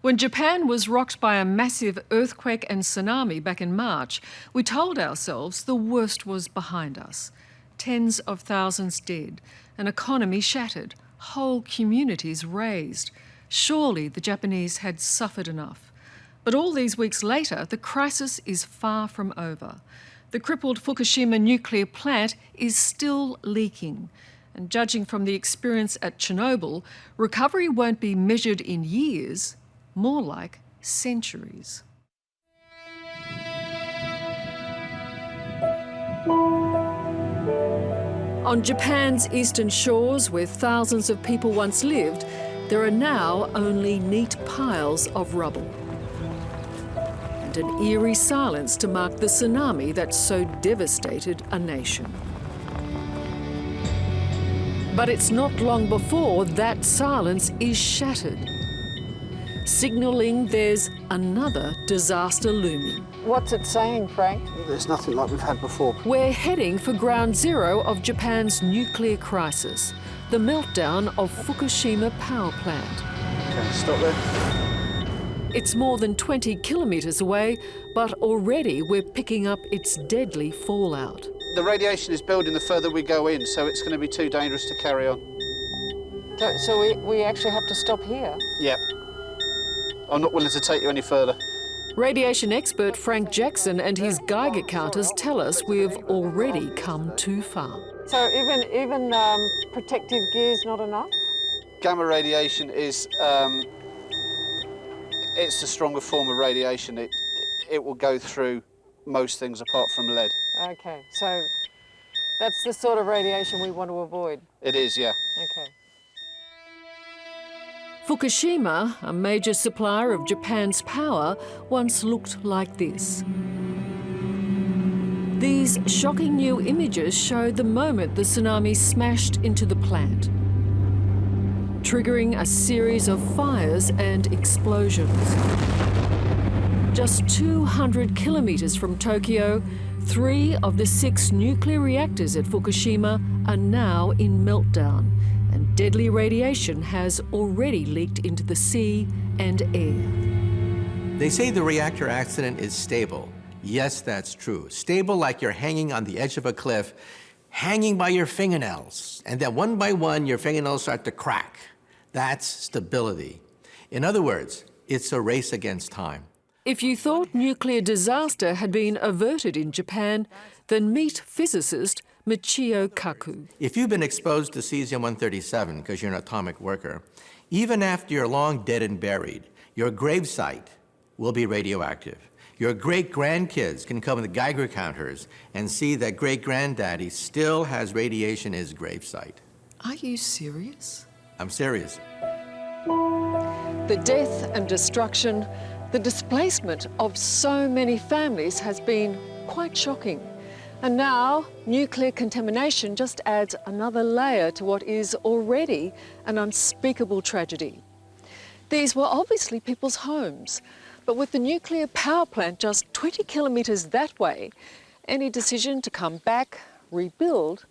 When Japan was rocked by a massive earthquake and tsunami back in March, we told ourselves the worst was behind us. Tens of thousands dead, an economy shattered, whole communities razed. Surely the Japanese had suffered enough. But all these weeks later, the crisis is far from over. The crippled Fukushima nuclear plant is still leaking. And judging from the experience at Chernobyl, recovery won't be measured in years, more like centuries. On Japan's eastern shores, where thousands of people once lived, there are now only neat piles of rubble. And an eerie silence to mark the tsunami that so devastated a nation. But it's not long before that silence is shattered, signalling there's another disaster looming. What's it saying, Frank? There's nothing like we've had before. We're heading for ground zero of Japan's nuclear crisis, the meltdown of Fukushima power plant. Okay, stop there. It's more than 20 kilometres away, but already we're picking up its deadly fallout. The radiation is building the further we go in, so it's going to be too dangerous to carry on. So we actually have to stop here? Yep. I'm not willing to take you any further. Radiation expert Frank Jackson and his Geiger counters tell us we've already come too far. So even protective gear's not enough? Gamma radiation is it's the stronger form of radiation. It will go through most things apart from lead. Okay, so that's the sort of radiation we want to avoid? It is, yeah. Okay. Fukushima, a major supplier of Japan's power, once looked like this. These shocking new images show the moment the tsunami smashed into the plant, triggering a series of fires and explosions. Just 200 kilometres from Tokyo, 3 of the 6 nuclear reactors at Fukushima are now in meltdown, and deadly radiation has already leaked into the sea and air. They say the reactor accident is stable. Yes, that's true. Stable like you're hanging on the edge of a cliff, hanging by your fingernails, and then one by one your fingernails start to crack. That's stability. In other words, it's a race against time. If you thought nuclear disaster had been averted in Japan, then meet physicist Michio Kaku. If you've been exposed to cesium-137 because you're an atomic worker, even after you're long dead and buried, your gravesite will be radioactive. Your great-grandkids can come with the Geiger counters and see that great-granddaddy still has radiation in his gravesite. Are you serious? I'm serious. The death and destruction, the displacement of so many families has been quite shocking. And now, nuclear contamination just adds another layer to what is already an unspeakable tragedy. These were obviously people's homes, but with the nuclear power plant just 20 kilometres that way, any decision to come back, rebuild,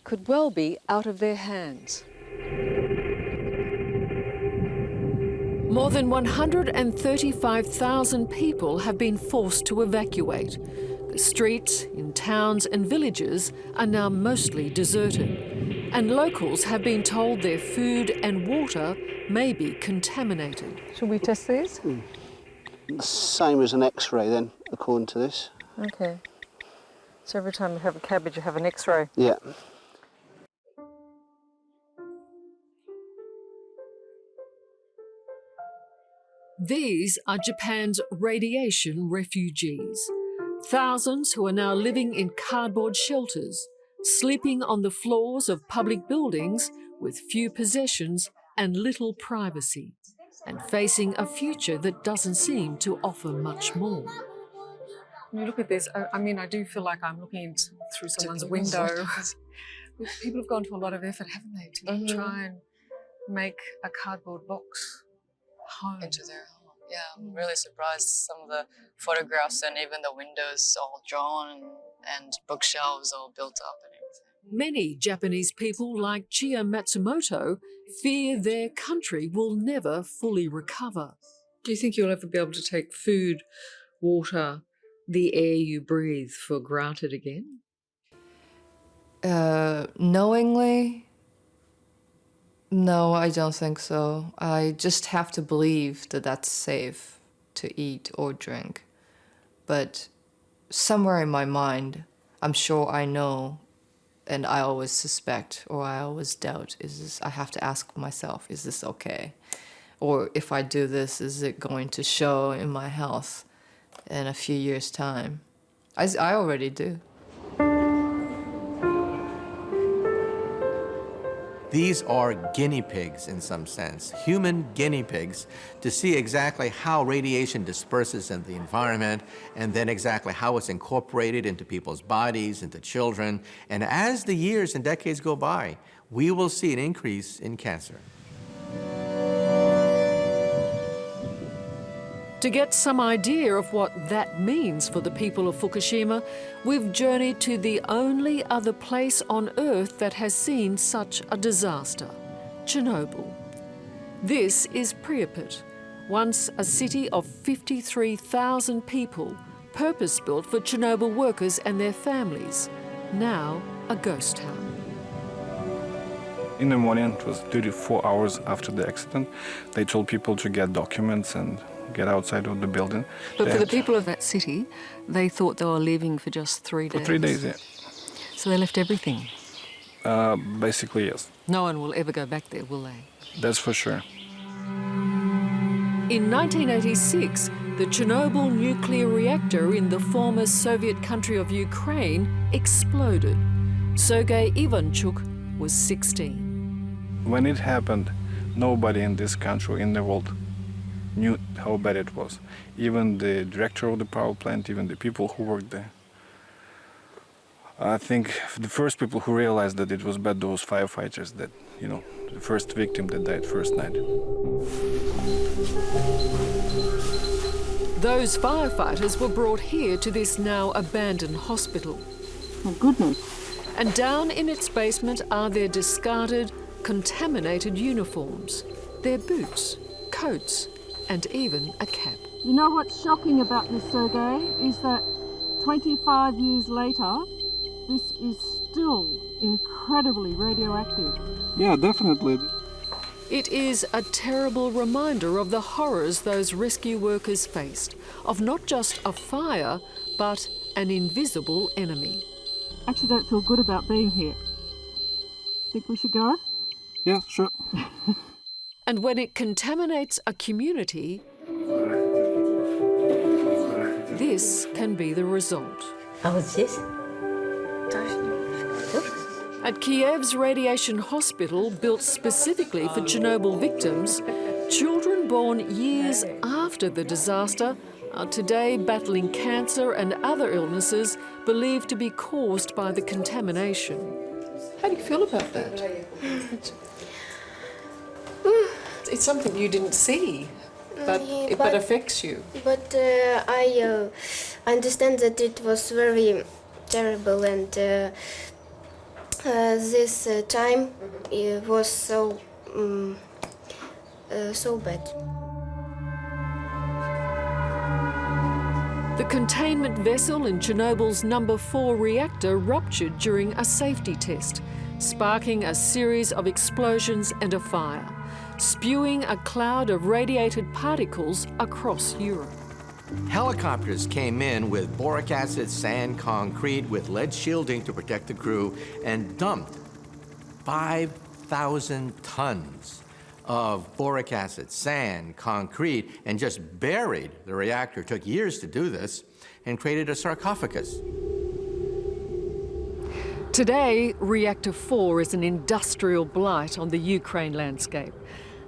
could well be out of their hands. More than 135,000 people have been forced to evacuate. The streets in towns and villages are now mostly deserted, and locals have been told their food and water may be contaminated. Should we test these? The same as an X-ray then, according to this. Okay. So every time you have a cabbage, you have an X-ray? Yeah. These are Japan's radiation refugees. Thousands who are now living in cardboard shelters, sleeping on the floors of public buildings with few possessions and little privacy, and facing a future that doesn't seem to offer much more. When you look at this, I mean, I do feel like I'm looking through someone's window. People have gone to a lot of effort, haven't they, to try and make a cardboard box home. Into their home. Yeah, I'm really surprised. Some of the photographs and even the windows all drawn and bookshelves all built up and everything. Many Japanese people like Chia Matsumoto fear their country will never fully recover. Do you think you'll ever be able to take food, water, the air you breathe for granted again? Knowingly, no, I don't think so. I just have to believe that that's safe to eat or drink. But somewhere in my mind, I'm sure I know, and I always suspect or I always doubt, I have to ask myself, is this okay? Or if I do this, is it going to show in my health in a few years' time? I already do. These are guinea pigs in some sense, human guinea pigs, to see exactly how radiation disperses in the environment and then exactly how it's incorporated into people's bodies, into children. And as the years and decades go by, we will see an increase in cancer. To get some idea of what that means for the people of Fukushima, we've journeyed to the only other place on Earth that has seen such a disaster, Chernobyl. This is Pripyat, once a city of 53,000 people, purpose-built for Chernobyl workers and their families, now a ghost town. In the morning, it was 34 hours after the accident, they told people to get documents and get outside of the building. But for the people of that city, they thought they were leaving for just 3 days. For 3 days, yeah. So they left everything. Basically, yes. No one will ever go back there, will they? That's for sure. In 1986, the Chernobyl nuclear reactor in the former Soviet country of Ukraine exploded. Sergei Ivanchuk was 16. When it happened, nobody in this country, in the world, knew how bad it was. Even the director of the power plant, even the people who worked there. I think the first people who realized that it was bad, those firefighters that, you know, the first victim that died first night. Those firefighters were brought here to this now abandoned hospital. Oh, goodness. And down in its basement are their discarded, contaminated uniforms, their boots, coats, and even a cap. You know what's shocking about this, Sergei, is that 25 years later, this is still incredibly radioactive. Yeah, definitely. It is a terrible reminder of the horrors those rescue workers faced, of not just a fire, but an invisible enemy. Actually don't feel good about being here. Think we should go? Yeah, sure. And when it contaminates a community, this can be the result. А вот здесь? At Kiev's radiation hospital, built specifically for Chernobyl victims, children born years after the disaster are today battling cancer and other illnesses believed to be caused by the contamination. How do you feel about that? It's something you didn't see, but it affects you. But I understand that it was very terrible, and this time it was so bad. The containment vessel in Chernobyl's number 4 reactor ruptured during a safety test, sparking a series of explosions and a fire, spewing a cloud of radiated particles across Europe. Helicopters came in with boric acid, sand, concrete, with lead shielding to protect the crew, and dumped 5,000 tons of boric acid, sand, concrete, and just buried the reactor. It took years to do this, and created a sarcophagus. Today, Reactor 4 is an industrial blight on the Ukraine landscape.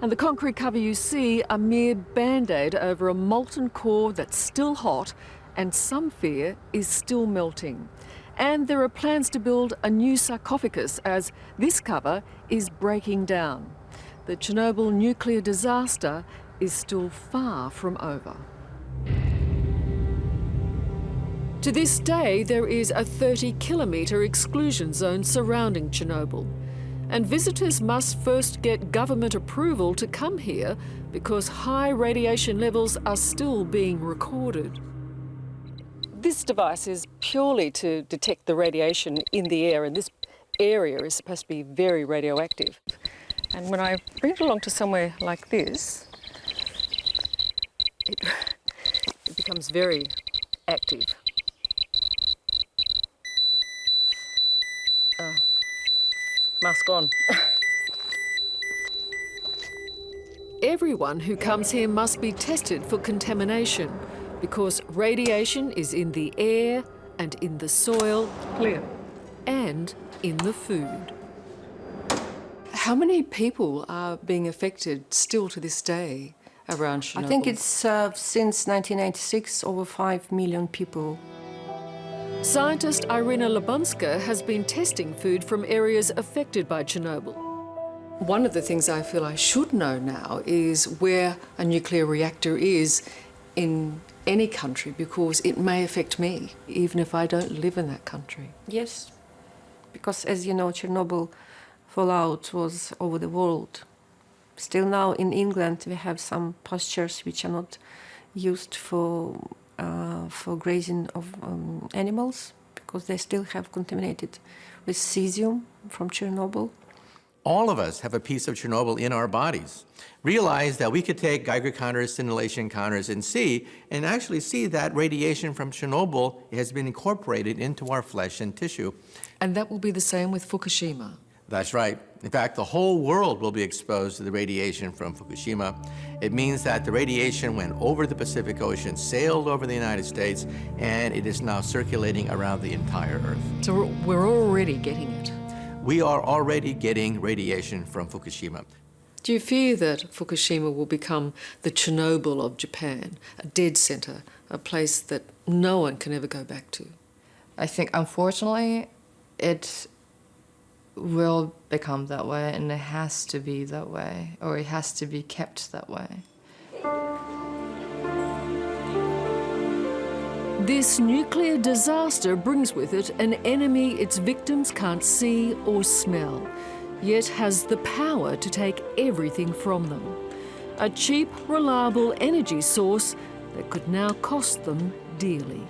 And the concrete cover you see a mere band-aid over a molten core that's still hot and some fear is still melting. And there are plans to build a new sarcophagus as this cover is breaking down. The Chernobyl nuclear disaster is still far from over. To this day, there is a 30-kilometre exclusion zone surrounding Chernobyl. And visitors must first get government approval to come here because high radiation levels are still being recorded. This device is purely to detect the radiation in the air, and this area is supposed to be very radioactive. And when I bring it along to somewhere like this, it becomes very active. Mask on. Everyone who comes here must be tested for contamination because radiation is in the air and in the soil. Clear. And in the food. How many people are being affected still to this day around Chernobyl? I think it's since 1996 over 5 million people. Scientist Irina Labunska has been testing food from areas affected by Chernobyl. One of the things I feel I should know now is where a nuclear reactor is in any country because it may affect me, even if I don't live in that country. Yes, because as you know, Chernobyl fallout was over the world. Still now in England we have some pastures which are not used for grazing of animals because they still have contaminated with cesium from Chernobyl. All of us have a piece of Chernobyl in our bodies. Realize that we could take Geiger counters, scintillation counters, and actually see that radiation from Chernobyl has been incorporated into our flesh and tissue. And that will be the same with Fukushima. That's right. In fact, the whole world will be exposed to the radiation from Fukushima. It means that the radiation went over the Pacific Ocean, sailed over the United States, and it is now circulating around the entire Earth. So we're already getting it. We are already getting radiation from Fukushima. Do you fear that Fukushima will become the Chernobyl of Japan, a dead centre, a place that no one can ever go back to? I think, unfortunately, it will become that way, and it has to be that way, or it has to be kept that way. This nuclear disaster brings with it an enemy its victims can't see or smell, yet has the power to take everything from them. A cheap, reliable energy source that could now cost them dearly.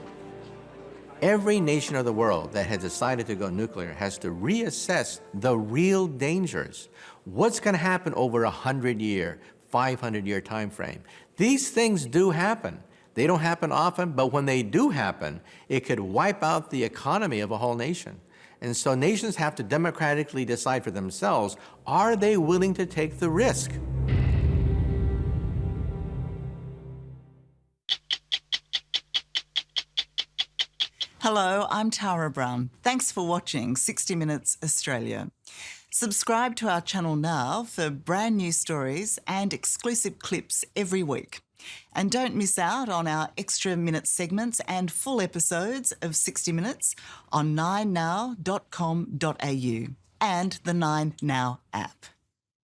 Every nation of the world that has decided to go nuclear has to reassess the real dangers. What's going to happen over a 100-year, 500-year time frame? These things do happen. They don't happen often, but when they do happen, it could wipe out the economy of a whole nation. And so nations have to democratically decide for themselves, are they willing to take the risk? Hello, I'm Tara Brown. Thanks for watching 60 Minutes Australia. Subscribe to our channel now for brand new stories and exclusive clips every week. And don't miss out on our extra minute segments and full episodes of 60 Minutes on 9now.com.au and the 9Now app.